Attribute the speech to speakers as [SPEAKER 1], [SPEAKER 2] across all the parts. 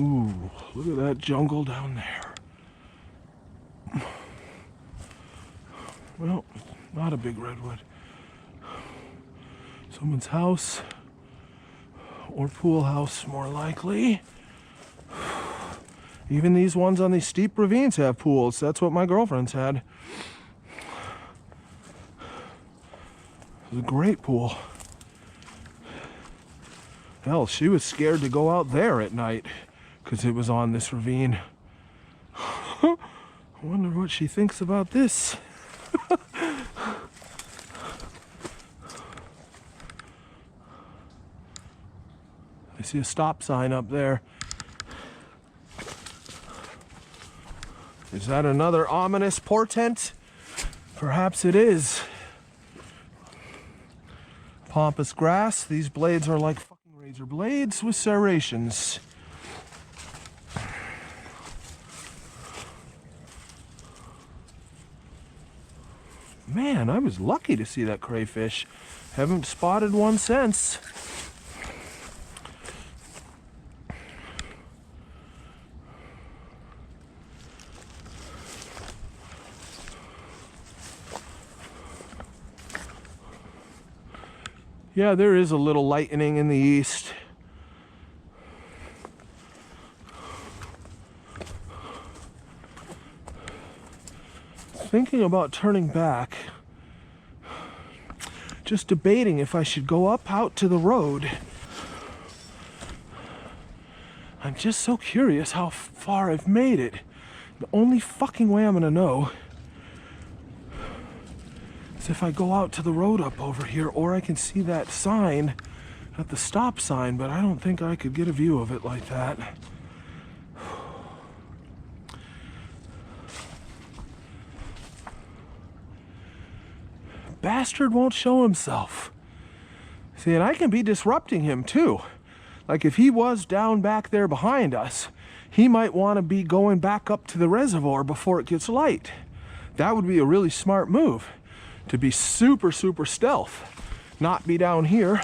[SPEAKER 1] Ooh, look at that jungle down there. Well, not a big redwood. Someone's house or pool house, more likely. Even these ones on these steep ravines have pools. That's what my girlfriend's had. It was a great pool. Hell, she was scared to go out there at night because it was on this ravine. I wonder what she thinks about this. I see a stop sign up there. Is that another ominous portent? Perhaps it is. Pampas grass. These blades are like fucking razor blades with serrations. Man, I was lucky to see that crayfish. Haven't spotted one since. Yeah, there is a little lightening in the east. Thinking about turning back. Just debating if I should go up out to the road. I'm just so curious how far I've made it. The only fucking way I'm gonna know is if I go out to the road up over here, or I can see that sign at the stop sign, but I don't think I could get a view of it like that. Bastard won't show himself. See, and I can be disrupting him too. Like if he was down back there behind us, he might want to be going back up to the reservoir before it gets light. That would be a really smart move. To be super, super stealth. Not be down here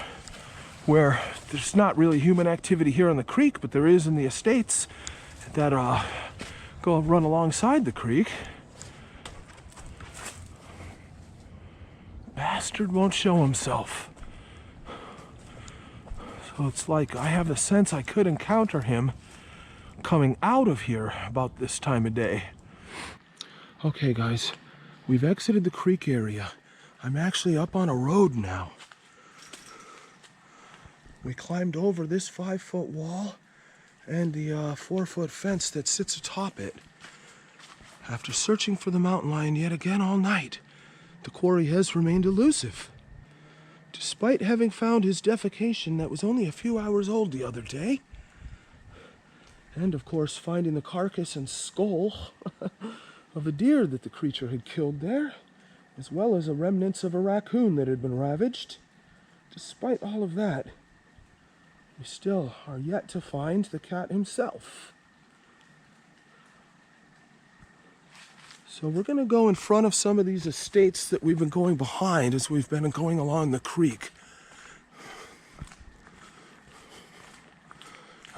[SPEAKER 1] where there's not really human activity here on the creek, but there is in the estates that go run alongside the creek. Bastard won't show himself. So it's like I have a sense I could encounter him coming out of here about this time of day. Okay guys, we've exited the creek area. I'm actually up on a road now. We climbed over this 5-foot wall and the 4-foot fence that sits atop it. After searching for the mountain lion yet again all night, the quarry has remained elusive. Despite having found his defecation that was only a few hours old the other day, and of course finding the carcass and skull of a deer that the creature had killed there, as well as the remnants of a raccoon that had been ravaged. Despite all of that, we still are yet to find the cat himself. So we're going to go in front of some of these estates that we've been going behind as we've been going along the creek.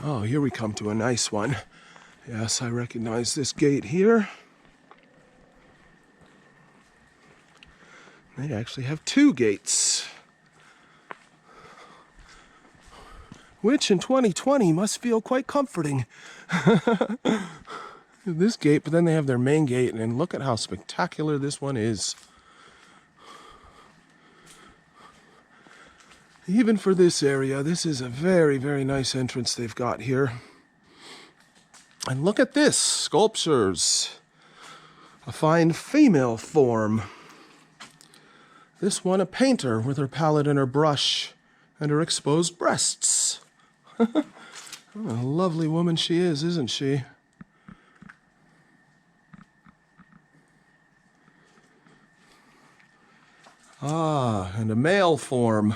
[SPEAKER 1] Oh, here we come to a nice one. Yes, I recognize this gate here. They actually have 2 gates, which in 2020 must feel quite comforting. This gate, but then they have their main gate, and look at how spectacular this one is. Even for this area, this is a very, very nice entrance they've got here. And look at this, sculptures. A fine female form. This one a painter with her palette and her brush and her exposed breasts. What a lovely woman she is, isn't she? Ah, and a male form.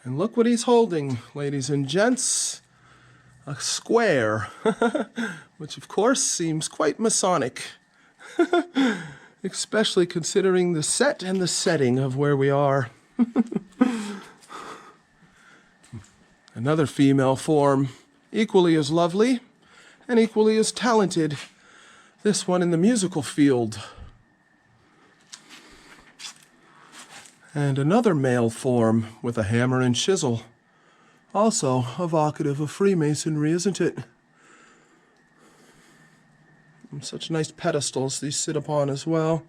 [SPEAKER 1] And look what he's holding, ladies and gents. A square, which of course seems quite Masonic. Especially considering the set and the setting of where we are. Another female form, equally as lovely and equally as talented. This one in the musical field. And another male form with a hammer and chisel. Also evocative of Freemasonry, isn't it? And such nice pedestals these sit upon as well.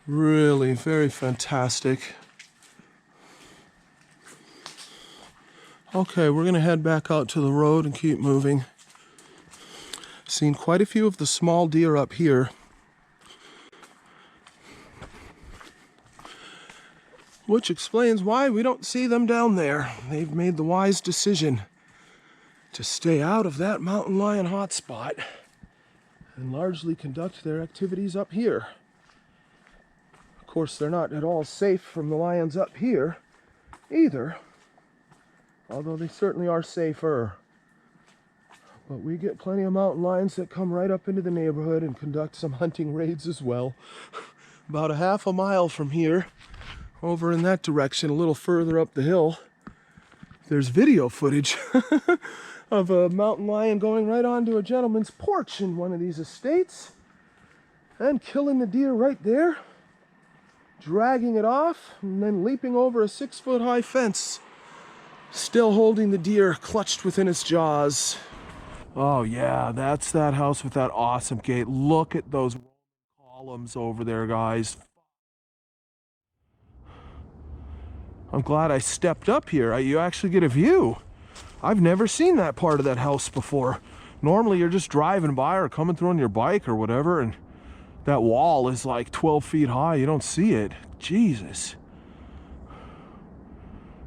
[SPEAKER 1] Really very fantastic. Okay, we're gonna head back out to the road and keep moving. Seen quite a few of the small deer up here. Which explains why we don't see them down there. They've made the wise decision to stay out of that mountain lion hotspot and largely conduct their activities up here. Of course, they're not at all safe from the lions up here either, although they certainly are safer. But we get plenty of mountain lions that come right up into the neighborhood and conduct some hunting raids as well. About a half a mile from here, over in that direction, a little further up the hill, there's video footage of a mountain lion going right onto a gentleman's porch in one of these estates and killing the deer right there, dragging it off, and then leaping over a 6-foot-high fence, still holding the deer clutched within its jaws. Oh yeah, that's that house with that awesome gate. Look at those columns over there, guys. I'm glad I stepped up here. You actually get a view. I've never seen that part of that house before. Normally you're just driving by or coming through on your bike or whatever, and that wall is like 12 feet high. You don't see it. Jesus.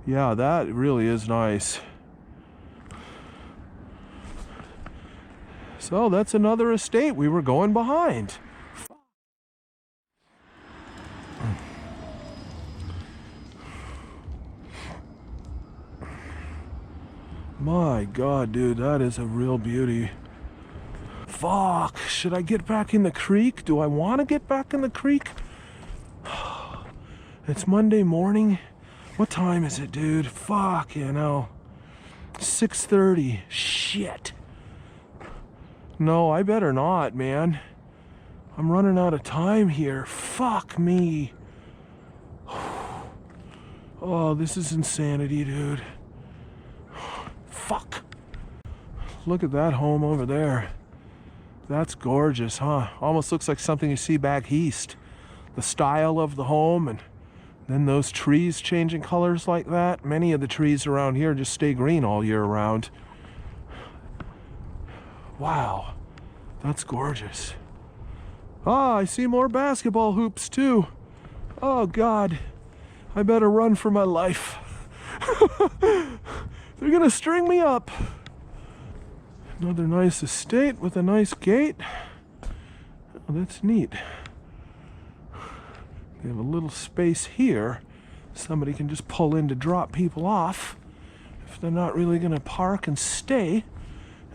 [SPEAKER 1] Yeah, that really is nice. So that's another estate we were going behind. My God, dude, that is a real beauty. Fuck, should I get back in the creek? Do I want to get back in the creek? It's Monday morning. What time is it, dude? Fuck, you know. 6:30. Shit. No, I better not, man. I'm running out of time here. Fuck me. Oh, this is insanity, dude. Fuck. Look at that home over there. That's gorgeous, huh? Almost looks like something you see back east. The style of the home, and then those trees changing colors like that. Many of the trees around here just stay green all year round. Wow, that's gorgeous. Ah, I see more basketball hoops too. Oh God, I better run for my life. They're gonna string me up. Another nice estate with a nice gate. Oh, that's neat. They have a little space here. Somebody can just pull in to drop people off if they're not really gonna park and stay,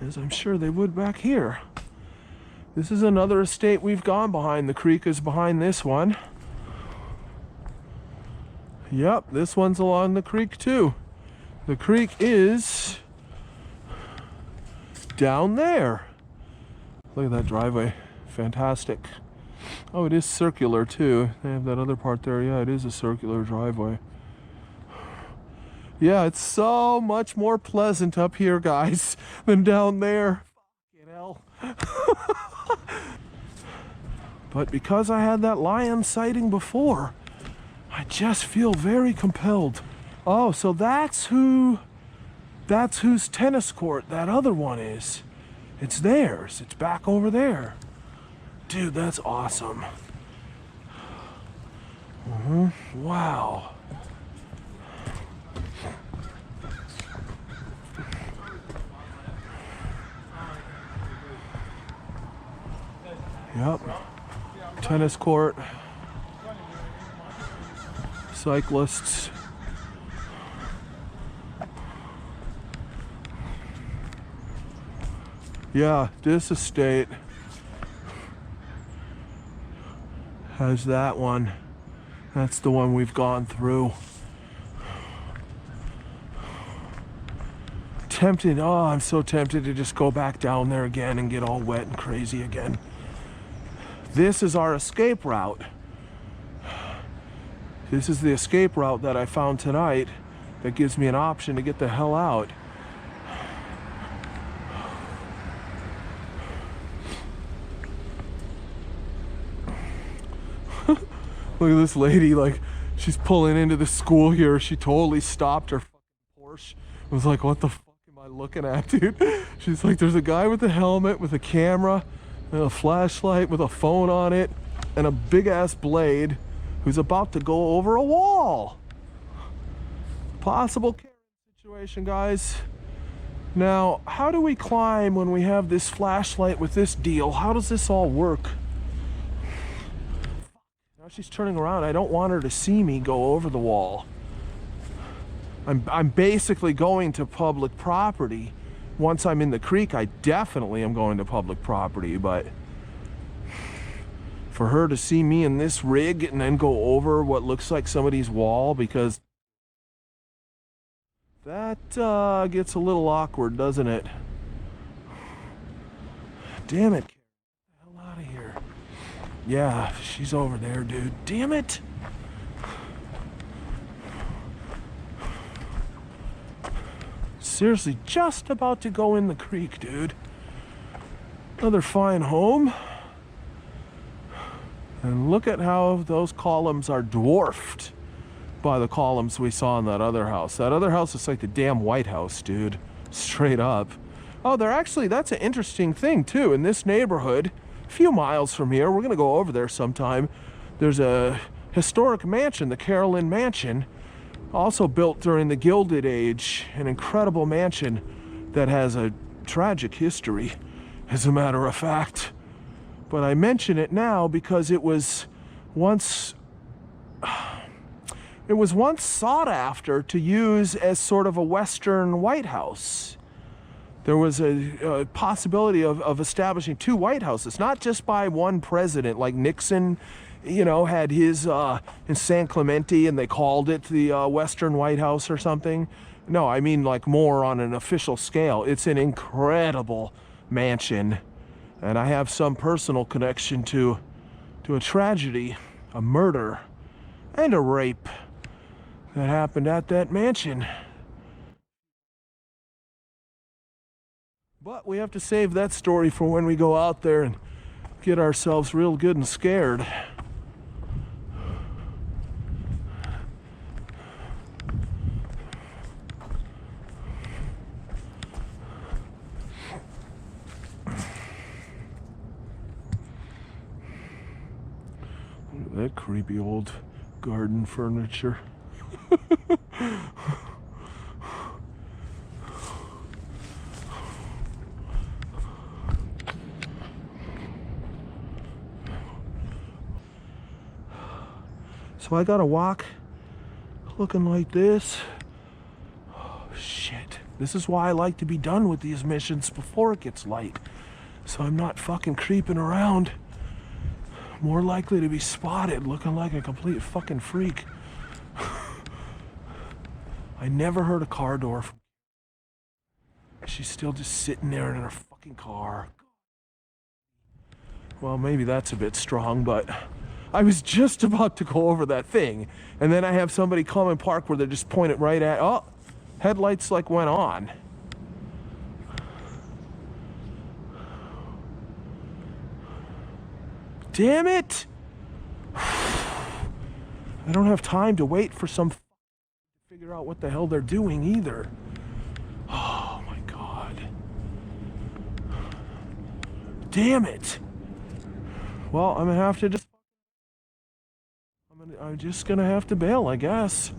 [SPEAKER 1] as I'm sure they would back here. This is another estate we've gone behind. The creek is behind this one. Yep, this one's along the creek too. The creek is down there. Look at that driveway. Fantastic. Oh, it is circular too. They have that other part there. Yeah, it is a circular driveway. Yeah, it's so much more pleasant up here, guys, than down there. Fucking hell. But because I had that lion sighting before, I just feel very compelled. Oh, so that's whose tennis court that other one is. It's theirs. It's back over there. Dude, that's awesome. Wow. Yep. Tennis court. Cyclists. Yeah, this estate has that one. That's the one we've gone through. tempted. Oh, I'm so tempted to just go back down there again and get all wet and crazy again. This is our escape route. This is the escape route that I found tonight that gives me an option to get the hell out. Look at this lady, like, she's pulling into the school here. She totally stopped her fucking Porsche. I was like, what the fuck am I looking at, dude? She's like, there's a guy with a helmet, with a camera, and a flashlight with a phone on it, and a big-ass blade who's about to go over a wall. Possible situation, guys. Now, how do we climb when we have this flashlight with this deal? How does this all work? Now she's turning around. I don't want her to see me go over the wall. I'm basically going to public property. Once I'm in the creek, I definitely am going to public property, but for her to see me in this rig and then go over what looks like somebody's wall, because that gets a little awkward, doesn't it? Damn it. Get the hell out of here. Yeah, she's over there, dude. Damn it. Seriously, just about to go in the creek, dude. Another fine home. And look at how those columns are dwarfed by the columns we saw in that other house. That other house is like the damn White House, dude. Straight up. Oh, they're actually, that's an interesting thing, too. In this neighborhood, a few miles from here, we're going to go over there sometime. There's a historic mansion, the Carolyn Mansion, also built during the Gilded Age. An incredible mansion that has a tragic history, as a matter of fact. But I mention it now because it was once sought after to use as sort of a Western White House. There was a possibility of establishing two White Houses, not just by one president, like Nixon, you know, had his in San Clemente and they called it the Western White House or something. No, I mean like more on an official scale. It's an incredible mansion. And I have some personal connection to a tragedy, a murder, and a rape that happened at that mansion. But we have to save that story for when we go out there and get ourselves real good and scared. That creepy old garden furniture. So I gotta walk looking like this. Oh, shit. This is why I like to be done with these missions before it gets light. So I'm not fucking creeping around. More likely to be spotted looking like a complete fucking freak. I never heard a car door. She's still just sitting there in her fucking car. Well, maybe that's a bit strong, but I was just about to go over that thing, and then I have somebody come and park where they just point it right at. Oh, headlights like went on. Damn it! I don't have time to wait for some to figure out what the hell they're doing either. Oh my god. Damn it! Well, I'm gonna have to just... I'm just gonna have to bail, I guess.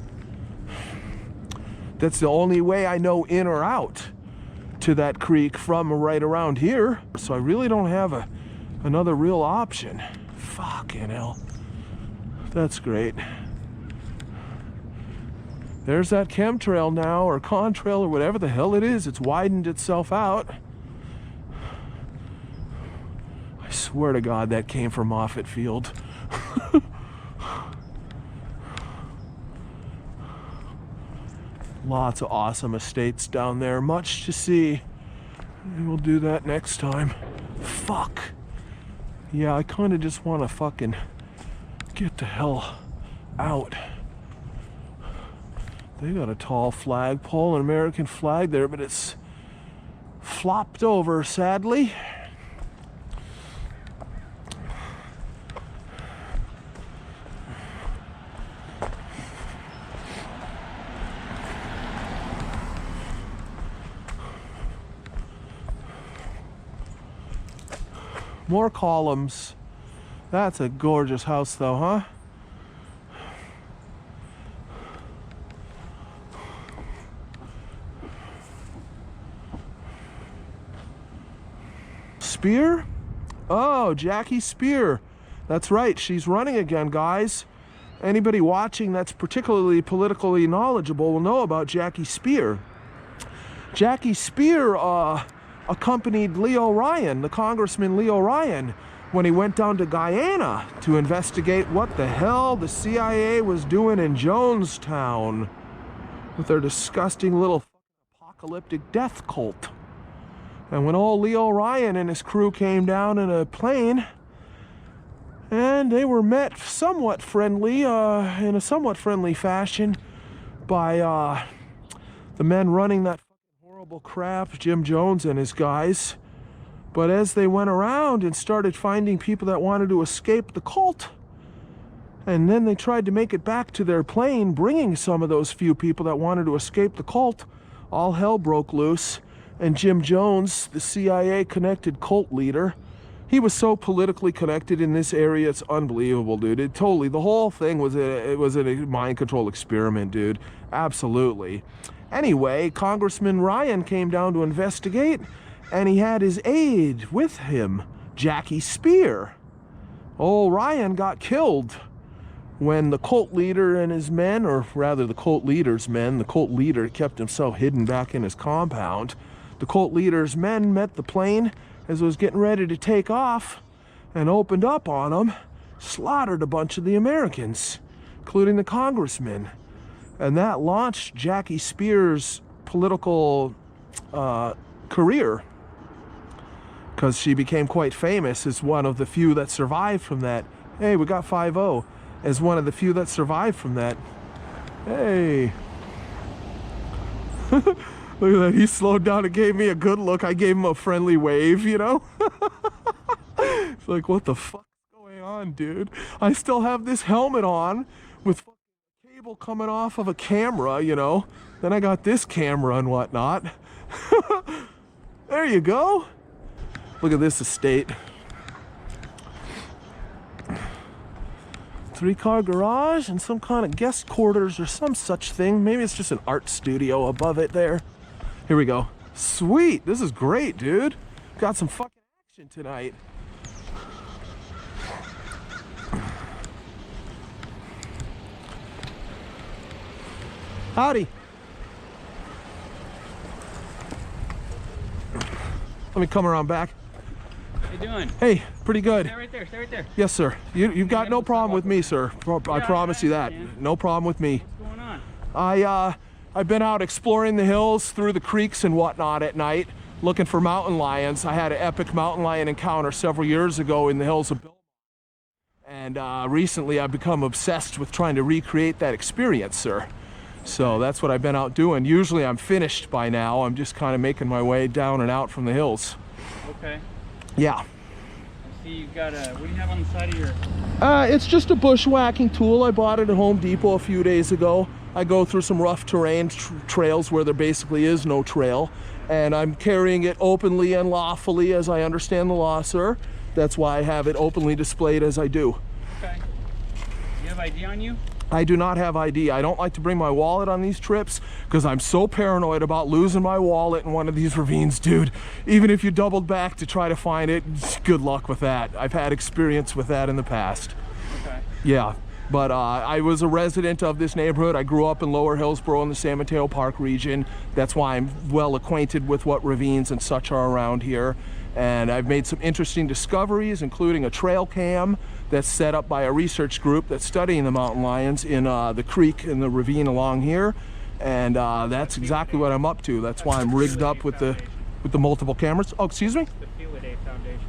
[SPEAKER 1] That's the only way I know in or out to that creek from right around here. So I really don't have another real option. Fucking hell. That's great. There's that chemtrail now, or contrail, or whatever the hell it is. It's widened itself out. I swear to God that came from Moffett Field. Lots of awesome estates down there. Much to see. Maybe we'll do that next time. Fuck. Yeah, I kind of just want to fucking get the hell out. They got a tall flagpole, an American flag there, but it's flopped over, sadly. More columns. That's a gorgeous house though, huh? Spear? Oh, Jackie Spear. That's right, she's running again, guys. Anybody watching that's particularly politically knowledgeable will know about Jackie Spear. Jackie Spear accompanied Leo Ryan, the Congressman Leo Ryan, when he went down to Guyana to investigate what the hell the CIA was doing in Jonestown with their disgusting little apocalyptic death cult. And when old Leo Ryan and his crew came down in a plane, and they were met somewhat friendly, in a somewhat friendly fashion by the men running that horrible crap, Jim Jones and his guys. But as they went around and started finding people that wanted to escape the cult, and then they tried to make it back to their plane, bringing some of those few people that wanted to escape the cult, all hell broke loose. And Jim Jones, the CIA-connected cult leader, he was so politically connected in this area, it's unbelievable, dude. It totally, the whole thing was a mind control experiment, dude. Absolutely. Anyway, Congressman Ryan came down to investigate, and he had his aide with him, Jackie Spear. Old Ryan got killed when the cult leader and his men, or rather the cult leader's men, the cult leader kept himself hidden back in his compound. The cult leader's men met the plane as it was getting ready to take off and opened up on them, slaughtered a bunch of the Americans, including the congressman. And that launched Jackie Spear's political career, because she became quite famous as one of the few that survived from that. Hey, we got 5-0. As one of the few that survived from that. Hey. Look at that. He slowed down and gave me a good look. I gave him a friendly wave, you know? It's like, what the fuck is going on, dude? I still have this helmet on with cable coming off of a camera, you know? Then I got this camera and whatnot. There you go. Look at this estate. 3-car garage and some kind of guest quarters or some such thing. Maybe it's just an art studio above it there. Here we go. Sweet. This is great, dude. Got some fucking action tonight. Howdy. Let me come around back.
[SPEAKER 2] How you doing?
[SPEAKER 1] Hey, pretty good.
[SPEAKER 2] Stay right there, stay right there.
[SPEAKER 1] Yes, sir. You've got no problem with me, sir. I promise you that. No problem with me.
[SPEAKER 2] What's going on?
[SPEAKER 1] I've been out exploring the hills through the creeks and whatnot at night, looking for mountain lions. I had an epic mountain lion encounter several years ago in the hills of Belmont. And recently I've become obsessed with trying to recreate that experience, sir. So that's what I've been out doing. Usually I'm finished by now. I'm just kind of making my way down and out from the hills.
[SPEAKER 2] Okay.
[SPEAKER 1] Yeah.
[SPEAKER 2] I see you've got a, what do you have on the side of your...
[SPEAKER 1] It's just a bushwhacking tool. I bought it at Home Depot a few days ago. I go through some rough terrain trails where there basically is no trail. And I'm carrying it openly and lawfully as I understand the law, sir. That's why I have it openly displayed as I do.
[SPEAKER 2] Okay. Do you have ID on you?
[SPEAKER 1] I do not have ID. I don't like to bring my wallet on these trips because I'm so paranoid about losing my wallet in one of these ravines, dude. Even if you doubled back to try to find it, good luck with that. I've had experience with that in the past.
[SPEAKER 2] Okay.
[SPEAKER 1] Yeah, but I was a resident of this neighborhood. I grew up in Lower Hillsborough in the San Mateo Park region. That's why I'm well acquainted with what ravines and such are around here. And I've made some interesting discoveries, including a trail cam that's set up by a research group that's studying the mountain lions in the creek and the ravine along here. and that's exactly what I'm up to. That's why I'm rigged up with the multiple cameras. Oh, excuse me?
[SPEAKER 2] The Feel-A-Day Foundation.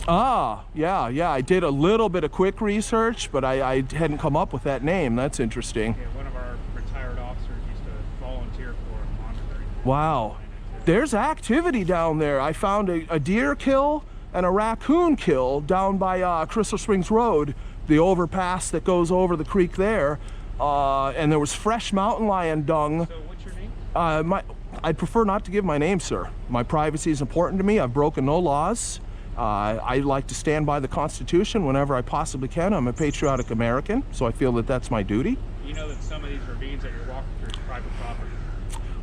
[SPEAKER 1] Ah, yeah, I did a little bit of quick research, but I hadn't come up with that name. That's interesting.
[SPEAKER 2] Yeah, one of our retired officers used to volunteer for monitoring.
[SPEAKER 1] Wow. There's activity down there. I found a deer kill and a raccoon kill down by Crystal Springs Road, the overpass that goes over the creek there. And there was fresh mountain lion dung.
[SPEAKER 2] So what's your name?
[SPEAKER 1] I'd prefer not to give my name, sir. My privacy is important to me. I've broken no laws. I like to stand by the Constitution whenever I possibly can. I'm a patriotic American, so I feel that that's my duty.
[SPEAKER 2] You know that some of these ravines that you're walking through is private property.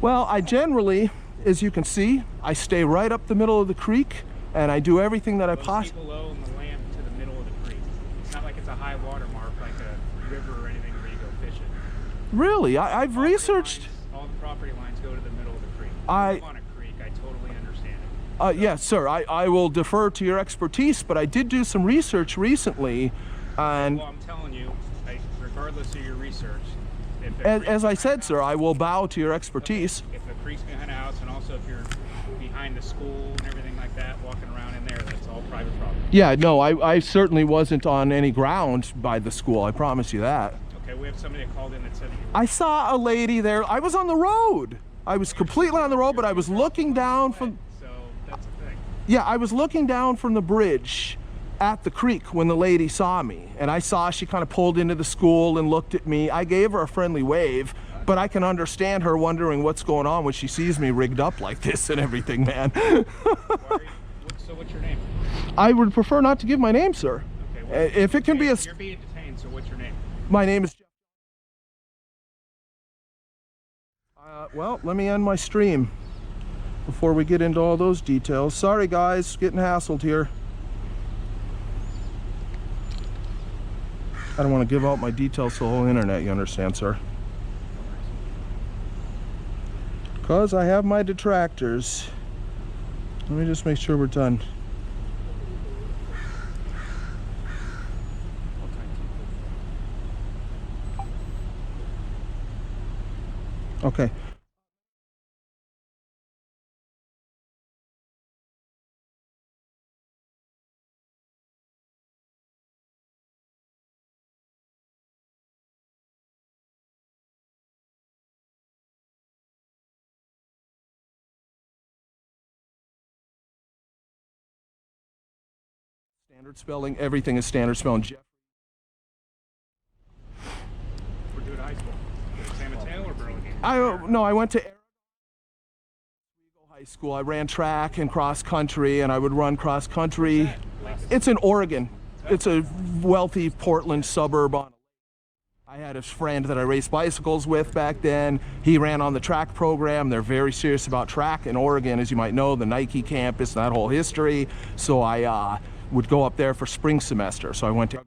[SPEAKER 1] Well, I generally, as you can see, I stay right up the middle of the creek, and I do everything that I possibly...
[SPEAKER 2] Below in the land to the middle of the creek. It's not like it's a high water mark like a river or anything where you go fishing.
[SPEAKER 1] Really? I've researched...
[SPEAKER 2] All the property lines go to the middle of the creek.
[SPEAKER 1] I
[SPEAKER 2] live on a creek, I totally understand it.
[SPEAKER 1] Yes, sir. I will defer to your expertise, but I did do some research recently, and...
[SPEAKER 2] Well, I'm telling you, regardless of your research,
[SPEAKER 1] as I said, sir, I will bow to your expertise.
[SPEAKER 2] If the creek's behind a house, and also if you're behind the school and everything like that, walking around in there, that's all private property.
[SPEAKER 1] Yeah, no, I certainly wasn't on any ground by the school. I promise you that.
[SPEAKER 2] Okay, we have somebody that called in that said that you...
[SPEAKER 1] I saw a lady there. I was on the road. I was completely on the road, but I was looking down from...
[SPEAKER 2] So that's the thing.
[SPEAKER 1] Yeah, I was looking down from the bridge at the creek when the lady saw me, and I saw she kind of pulled into the school and looked at me. I gave her a friendly wave, but I can understand her wondering what's going on when she sees me rigged up like this and everything, man.
[SPEAKER 2] So what's your name?
[SPEAKER 1] I would prefer not to give my name, sir.
[SPEAKER 2] Okay,
[SPEAKER 1] If it can be a...
[SPEAKER 2] You're being detained, so what's your name?
[SPEAKER 1] My name is... well, let me end my stream before we get into all those details. Sorry, guys, getting hassled here. I don't want to give out my details to the whole internet, you understand, sir? Because I have my detractors. Let me just make sure we're done. Okay. Standard spelling, everything is standard spelling.
[SPEAKER 2] We're doing high school. San Mateo or Burlingame?
[SPEAKER 1] No, I went to High School. I ran track and cross country, and I would run cross country. It's in Oregon. It's a wealthy Portland suburb. I had a friend that I raced bicycles with back then. He ran on the track program. They're very serious about track in Oregon, as you might know, the Nike campus, that whole history. So I would go up there for spring semester. So I went to...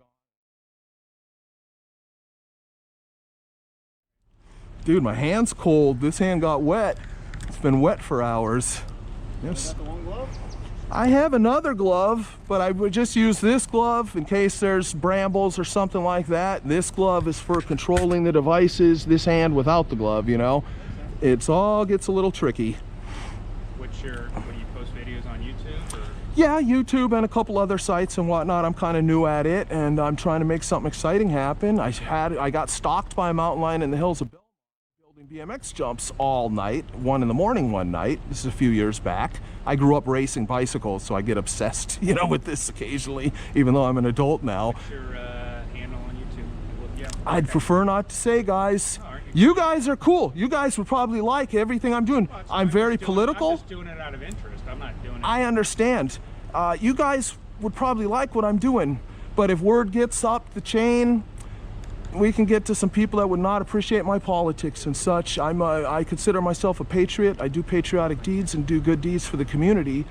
[SPEAKER 1] Dude, my hand's cold. This hand got wet. It's been wet for hours. Yes.
[SPEAKER 2] The one glove?
[SPEAKER 1] I have another glove, but I would just use this glove in case there's brambles or something like that. This glove is for controlling the devices. This hand without the glove, you know. It's all gets a little tricky.
[SPEAKER 2] What do you post videos on YouTube? Or?
[SPEAKER 1] Yeah, YouTube and a couple other sites and whatnot. I'm kind of new at it, and I'm trying to make something exciting happen. I got stalked by a mountain lion in the hills of Belmont, building BMX jumps all night, 1 in the morning one night. This is a few years back. I grew up racing bicycles, so I get obsessed, you know, with this occasionally, even though I'm an adult now.
[SPEAKER 2] What's your handle on YouTube? Yeah.
[SPEAKER 1] I'd prefer not to say, guys. You guys are cool. You guys would probably like everything I'm doing. I'm very political.
[SPEAKER 2] I'm just doing it out of interest. I'm not doing it.
[SPEAKER 1] I understand. You guys would probably like what I'm doing, but if word gets up the chain, we can get to some people that would not appreciate my politics and such. I consider myself a patriot. I do patriotic deeds and do good deeds for the community.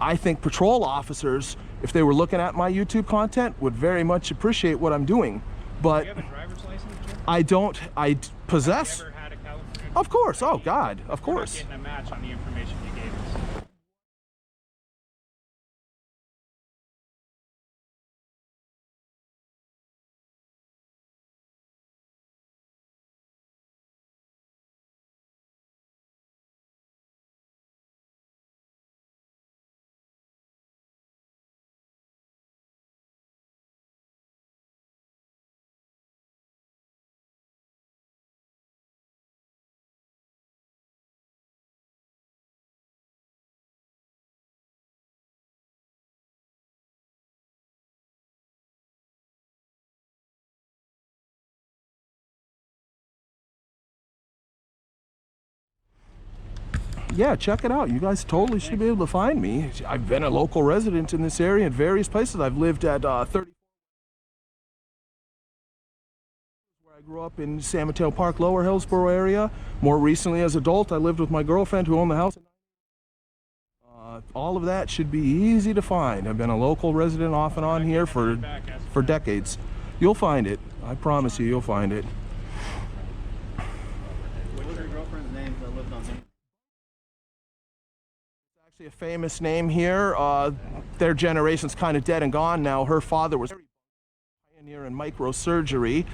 [SPEAKER 1] I think patrol officers, if they were looking at my YouTube content, would very much appreciate what I'm doing. But
[SPEAKER 2] do you have a driver's license, Jim?
[SPEAKER 1] I don't. I possess.
[SPEAKER 2] Have you ever had a California?
[SPEAKER 1] Of course. Oh God. Of course.
[SPEAKER 2] We're not getting a match on the information you gave us.
[SPEAKER 1] Yeah, check it out. You guys totally should be able to find me. I've been a local resident in this area at various places. I've lived at 30. Where I grew up in San Mateo Park, Lower Hillsborough area. More recently, as an adult, I lived with my girlfriend who owned the house. All of that should be easy to find. I've been a local resident off and on here for decades. You'll find it. I promise you, you'll find it.
[SPEAKER 3] What was your girlfriend's name that lived on Main?
[SPEAKER 1] It's actually a famous name here. Their generation's kind of dead and gone now. Her father was a pioneer in microsurgery.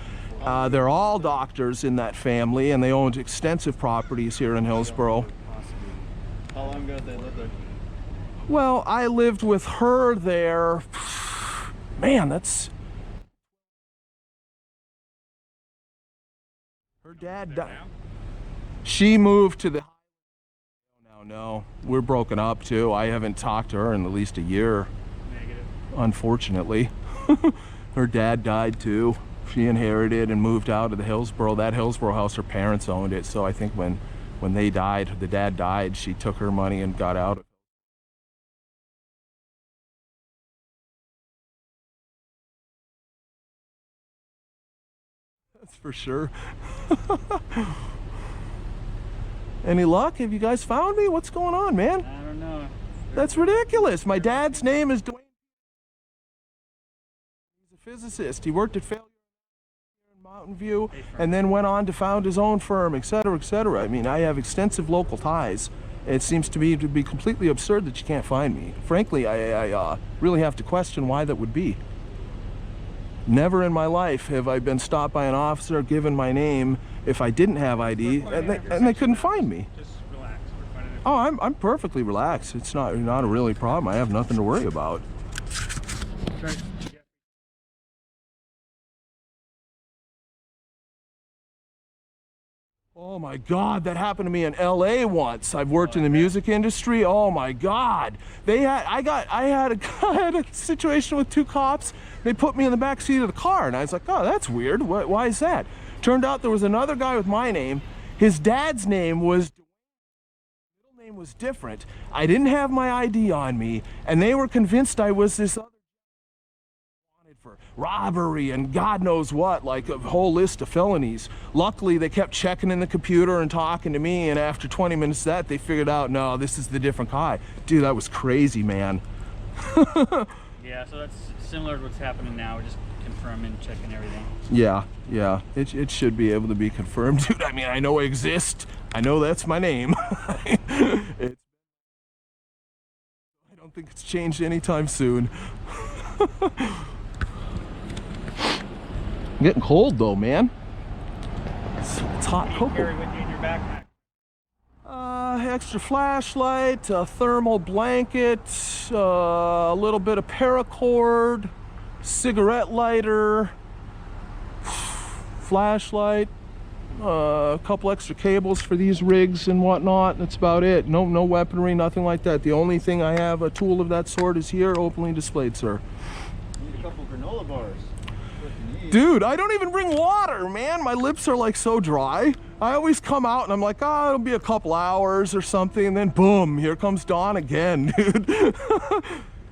[SPEAKER 1] They're all doctors in that family, and they owned extensive properties here in Hillsborough.
[SPEAKER 3] How long ago did they live there?
[SPEAKER 1] Well, I lived with her there. Man, that's... Her dad died. She moved to the... No, we're broken up too. I haven't talked to her in at least a year.
[SPEAKER 2] Negative.
[SPEAKER 1] Unfortunately. Her dad died too. She inherited and moved out of the Hillsborough. That Hillsborough house, her parents owned it. So I think when they died, the dad died, she took her money and got out. That's for sure. Any luck? Have you guys found me? What's going on, man?
[SPEAKER 3] I don't know.
[SPEAKER 1] That's ridiculous. My dad's name is Dwayne. He's a physicist. He worked at Failure in Mountain View and then went on to found his own firm, etc., etc. I mean, I have extensive local ties. It seems to me to be completely absurd that you can't find me. Frankly, I really have to question why that would be. Never in my life have I been stopped by an officer, given my name if I didn't have ID, and they couldn't find me.
[SPEAKER 2] Just relax. We're finding it.
[SPEAKER 1] Oh, I'm perfectly relaxed. It's not a really problem. I have nothing to worry about. Oh my God, that happened to me in LA once. I've worked in the music industry. Oh my God. I had a situation with two cops. They put me in the back seat of the car and I was like, oh, that's weird. Why is that? Turned out there was another guy with my name. His dad's name was middle name was different. I didn't have my ID on me and they were convinced I was this other wanted for robbery and God knows what, like a whole list of felonies. Luckily, they kept checking in the computer and talking to me, and after 20 minutes of that, they figured out, no, this is the different guy. Dude, that was crazy, man.
[SPEAKER 3] Yeah, so that's similar to what's happening now. We're just confirming, checking everything.
[SPEAKER 1] Yeah, it should be able to be confirmed, dude. I mean, I know I exist. I know that's my name. I don't think it's changed anytime soon. Getting cold though, man. It's hot cocoa.
[SPEAKER 2] Carry with you in your backpack.
[SPEAKER 1] Extra flashlight, a thermal blanket, a little bit of paracord, cigarette lighter, flashlight, a couple extra cables for these rigs and whatnot. That's about it. No weaponry, nothing like that. The only thing I have a tool of that sort is here, openly displayed, sir.
[SPEAKER 3] You need a couple granola bars.
[SPEAKER 1] Dude, I don't even bring water, man. My lips are like so dry. I always come out and I'm like, oh, it'll be a couple hours or something, and then boom, here comes dawn again, dude.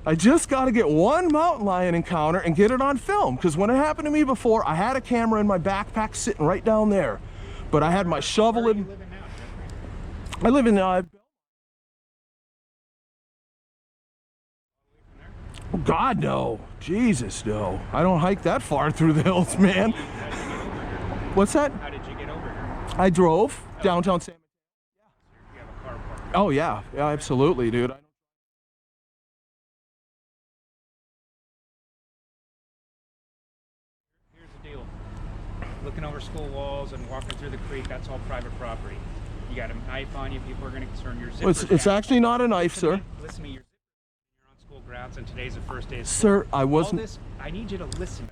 [SPEAKER 1] I just got to get one mountain lion encounter and get it on film, because when it happened to me before, I had a camera in my backpack sitting right down there, but I had my shovel in.
[SPEAKER 2] Where are you living now,
[SPEAKER 1] I
[SPEAKER 2] Jeffrey?
[SPEAKER 1] live in God, no. Jesus, no. I don't hike that far through the hills, man. What's that?
[SPEAKER 2] How did you get over here?
[SPEAKER 1] I drove downtown San Mateo.
[SPEAKER 2] You have a car parked.
[SPEAKER 1] Oh, yeah. Yeah, absolutely, dude.
[SPEAKER 2] Here's the deal. Looking over school walls and walking through the creek, that's all private property. You got a knife on you, people are going to concern your zipper.
[SPEAKER 1] It's actually not a knife, sir.
[SPEAKER 2] Listen to me, you're on school grounds and today's the first day of school.
[SPEAKER 1] Sir, I
[SPEAKER 2] All
[SPEAKER 1] wasn't.
[SPEAKER 2] this, I need you to listen.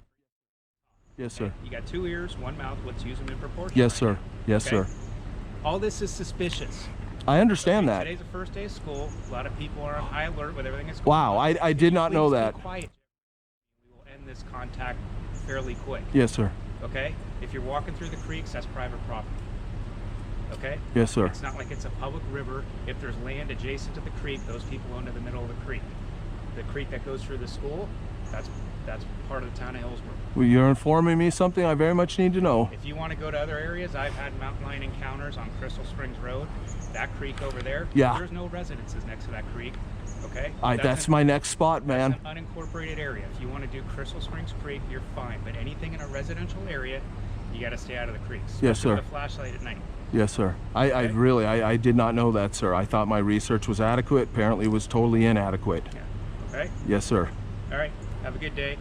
[SPEAKER 1] Yes, sir.
[SPEAKER 2] You got 2 ears, 1 mouth, let's use them in proportion.
[SPEAKER 1] Yes, sir. Yes,
[SPEAKER 2] Okay?
[SPEAKER 1] sir.
[SPEAKER 2] All this is suspicious.
[SPEAKER 1] I understand that.
[SPEAKER 2] Today's the first day of school. A lot of people are on high alert with everything that's going
[SPEAKER 1] Wow,
[SPEAKER 2] on.
[SPEAKER 1] I did not know
[SPEAKER 2] Please
[SPEAKER 1] that.
[SPEAKER 2] be quiet. We will end this contact fairly quick.
[SPEAKER 1] Yes, sir.
[SPEAKER 2] Okay? If you're walking through the creeks, that's private property. okay?
[SPEAKER 1] Yes, sir.
[SPEAKER 2] It's not like it's a public river. If there's land adjacent to the creek, those people own to the middle of the creek. The creek that goes through the school, that's part of the town of Hillsborough.
[SPEAKER 1] Well, you're informing me something I very much need to know.
[SPEAKER 2] If you want to go to other areas, I've had mountain lion encounters on Crystal Springs Road. That creek over there,
[SPEAKER 1] Yeah.
[SPEAKER 2] there's no residences next to that creek, okay?
[SPEAKER 1] That's my next spot, man.
[SPEAKER 2] That's an unincorporated area. If you want to do Crystal Springs Creek, you're fine. But anything in a residential area, you got to stay out of the creeks.
[SPEAKER 1] Yes, sir.
[SPEAKER 2] With a flashlight at night.
[SPEAKER 1] Yes, sir. I really, I did not know that, sir. I thought my research was adequate. Apparently it was totally inadequate.
[SPEAKER 2] Yeah. Okay?
[SPEAKER 1] Yes, sir.
[SPEAKER 2] All right. Have a good day.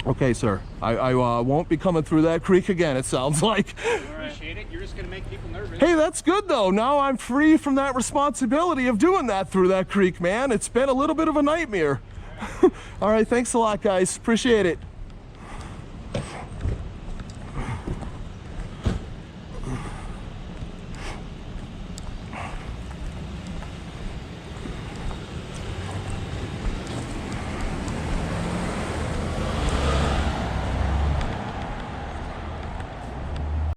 [SPEAKER 1] Okay, sir. I won't be coming through that creek again, it sounds like.
[SPEAKER 2] Appreciate it. You're just going to make people nervous.
[SPEAKER 1] Hey, that's good, though. Now I'm free from that responsibility of doing that through that creek, man. It's been a little bit of a nightmare. All right, thanks a lot, guys. Appreciate it.